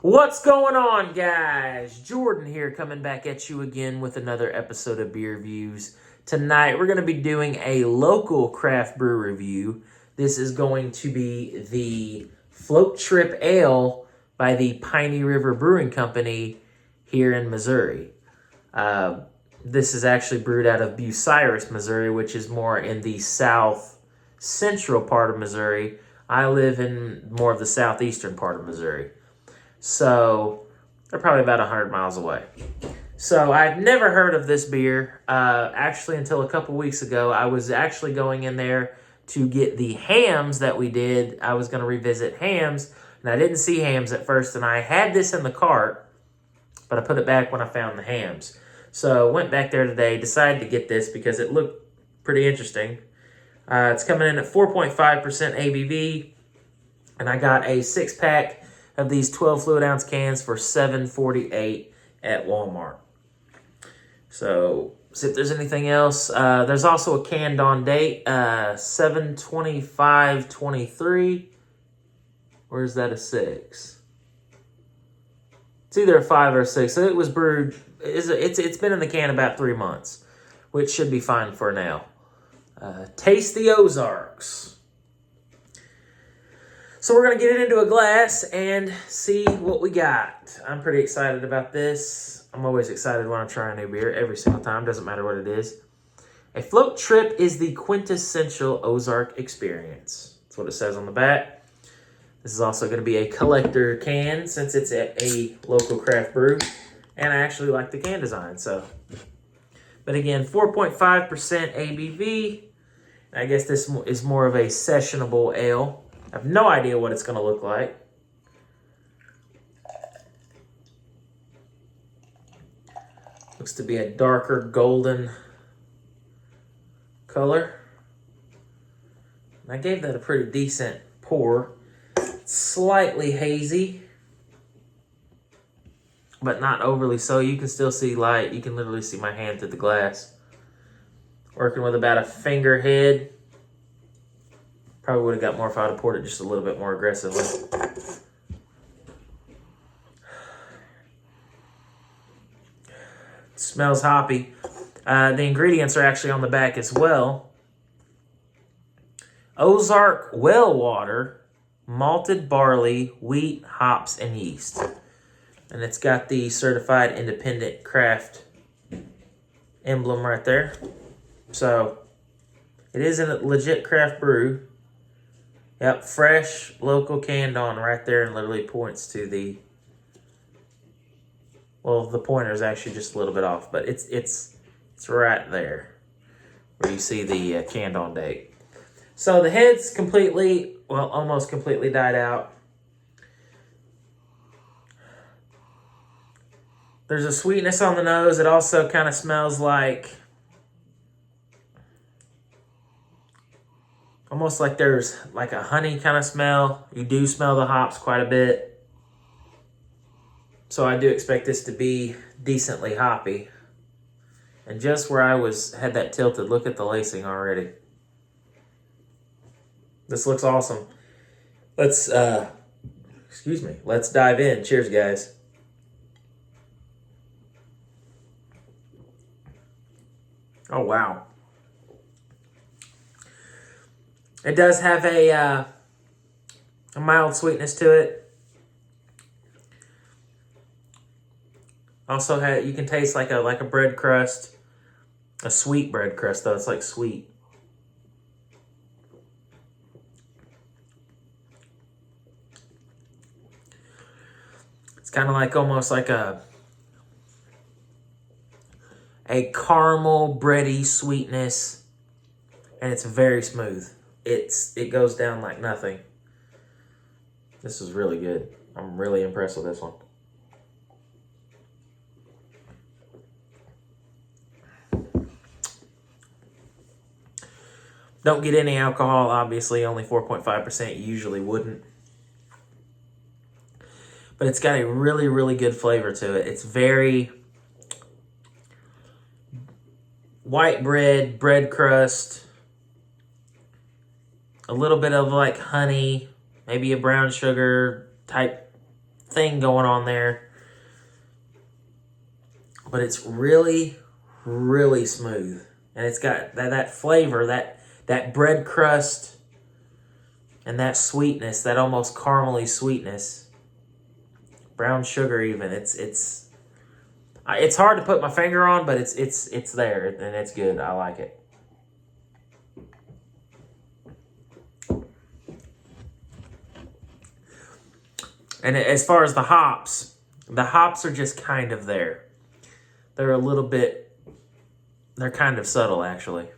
What's going on, guys? Jordan here, coming back at you again with another episode of Beer Reviews. Tonight, we're going to be doing a local craft brew review. This is going to be the Float Trip Ale by the Piney River Brewing Company here in Missouri. This is actually brewed out of Bucyrus, Missouri, which is more in the south central part of Missouri. I live in more of the southeastern part of Missouri. So they're probably about 100 miles away. So I've never heard of this beer, actually until a couple weeks ago. I was actually going in there to get the hams that we did. I was going to revisit hams, and I didn't see hams at first, and I had this in the cart, but I put it back when I found the hams. So went back there today, decided to get this because it looked pretty interesting. It's coming in at 4.5% ABV, and I got a 6-pack of these 12 fluid ounce cans for $7.48 at Walmart. So, see if there's anything else. There's also a canned on date, 7/25/23. Or is that a 6? It's either a 5 or a 6. So it was brewed. It's been in the can about 3 months, which should be fine for now. Taste the Ozarks. So we're going to get it into a glass and see what we got. I'm pretty excited about this. I'm always excited when I try a new beer every single time. Doesn't matter what it is. A float trip is the quintessential Ozark experience. That's what it says on the back. This is also going to be a collector can since it's a local craft brew. And I actually like the can design. But again, 4.5% ABV. I guess this is more of a sessionable ale. I have no idea what it's going to look like. Looks to be a darker golden color. And I gave that a pretty decent pour. Slightly hazy, but not overly so. You can still see light. You can literally see my hand through the glass. Working with about a finger head. Probably would have got more if I would have poured it just a little bit more aggressively. It smells hoppy. The ingredients are actually on the back as well. Ozark well water, malted barley, wheat, hops, and yeast. And it's got the certified independent craft emblem right there. So it is a legit craft brew. Yep, fresh, local, canned on right there, and literally points to the... Well, the pointer is actually just a little bit off, but it's right there where you see the canned on date. So the head's completely, well, almost completely died out. There's a sweetness on the nose. It also kind of smells like... almost like there's like a honey kind of smell. You do smell the hops quite a bit. So I do expect this to be decently hoppy. And just where I had that tilted, look at the lacing already. This looks awesome. Let's dive in. Cheers, guys. Oh, wow. It does have a mild sweetness to it. Also, you can taste like a bread crust, a sweet bread crust though. It's like sweet. It's kind of like almost like a caramel bready sweetness, and it's very smooth. It goes down like nothing. This is really good. I'm really impressed with this one. Don't get any alcohol, obviously. Only 4.5%. You usually wouldn't. But it's got a really, really good flavor to it. It's very white bread crust. A little bit of like honey, maybe a brown sugar type thing going on there. But it's really, really smooth. And it's got that flavor, that bread crust, and that sweetness, that almost caramely sweetness. Brown sugar even. It's hard to put my finger on, but it's there, and it's good. I like it. And as far as the hops are just kind of there. They're a little bit, they're kind of subtle, actually.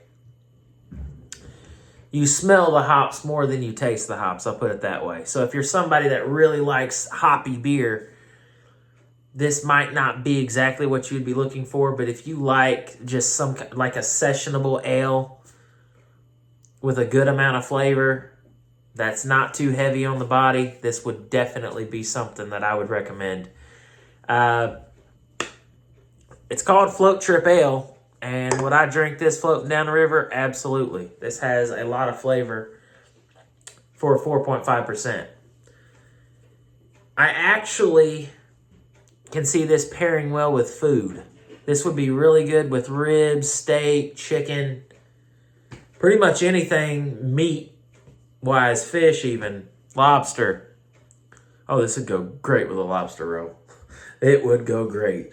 You smell the hops more than you taste the hops, I'll put it that way. So if you're somebody that really likes hoppy beer, this might not be exactly what you'd be looking for, but if you like just like a sessionable ale with a good amount of flavor that's not too heavy on the body, this would definitely be something that I would recommend. It's called Float Trip Ale, and would I drink this floating down the river? Absolutely. This has a lot of flavor for 4.5%. I actually can see this pairing well with food. This would be really good with ribs, steak, chicken, pretty much anything meat-wise, fish even, lobster. Oh, this would go great with a lobster roll. It would go great.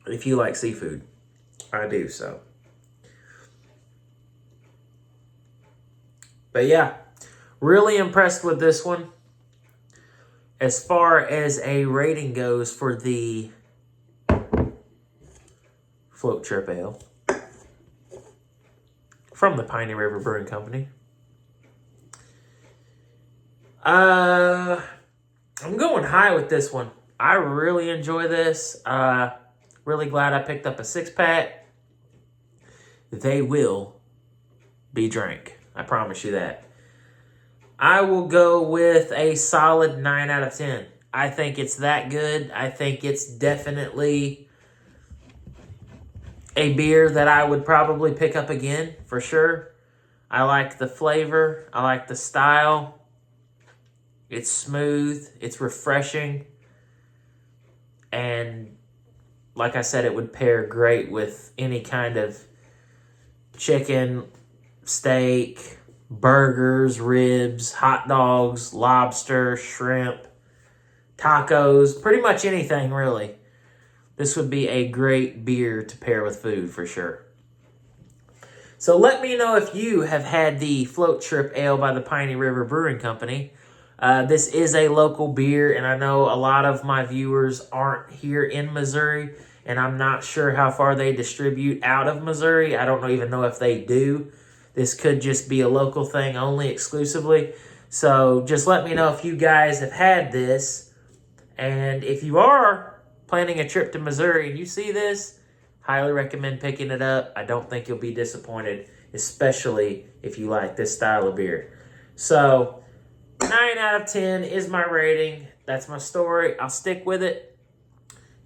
If you like seafood. I do, so. But yeah, really impressed with this one. As far as a rating goes for the Float Trip Ale from the Piney River Brewing Company, I'm going high with this one. I really enjoy this. Really glad I picked up a 6-pack. They will be drank. I promise you that. I will go with a solid 9 out of 10. I think it's that good. I think it's definitely a beer that I would probably pick up again, for sure. I like the flavor. I like the style. It's smooth. It's refreshing. And like I said, it would pair great with any kind of chicken, steak, burgers, ribs, hot dogs, lobster, shrimp, tacos, pretty much anything, really. This would be a great beer to pair with food, for sure. So let me know if you have had the Float Trip Ale by the Piney River Brewing Company. This is a local beer, and I know a lot of my viewers aren't here in Missouri, and I'm not sure how far they distribute out of Missouri. I don't even know if they do. This could just be a local thing only, exclusively. So just let me know if you guys have had this, and if you are planning a trip to Missouri and you see this, highly recommend picking it up. I don't think you'll be disappointed, especially if you like this style of beer. So 9 out of 10 is my rating. That's my story. I'll stick with it.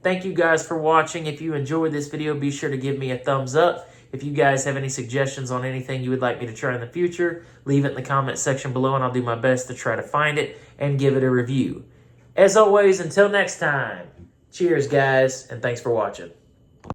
Thank you guys for watching. If you enjoyed this video, be sure to give me a thumbs up. If you guys have any suggestions on anything you would like me to try in the future, leave it in the comment section below, and I'll do my best to try to find it and give it a review. As always, until next time, cheers, guys, and thanks for watching.